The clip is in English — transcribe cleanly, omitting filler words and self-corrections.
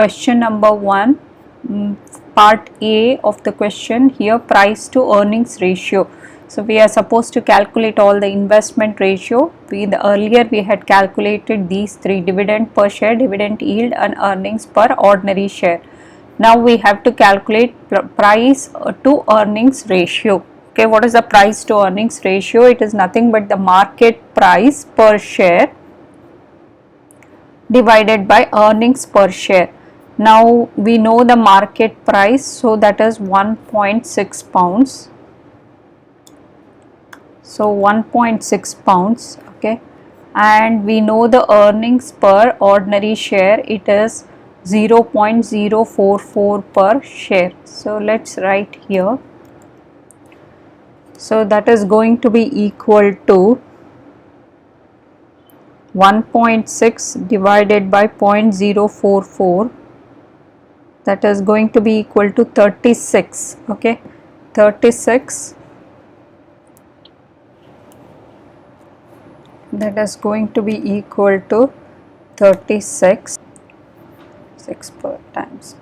Question number 1, part A of the question here, price to earnings ratio. So we are supposed to calculate all the investment ratio. Earlier we had calculated these three: dividend per share, dividend yield and earnings per ordinary share. Now we have to calculate price to earnings ratio. Okay, what is the price to earnings ratio? It is nothing but the market price per share divided by earnings per share. Now we know the market price, so that is 1.6 pounds. So 1.6 pounds, okay, and we know the earnings per ordinary share, it is 0.044 per share. So let's write here. So that is going to be equal to 1.6 divided by 0.044, that is going to be equal to 36. Okay, 36, that is going to be equal to 36 6 per times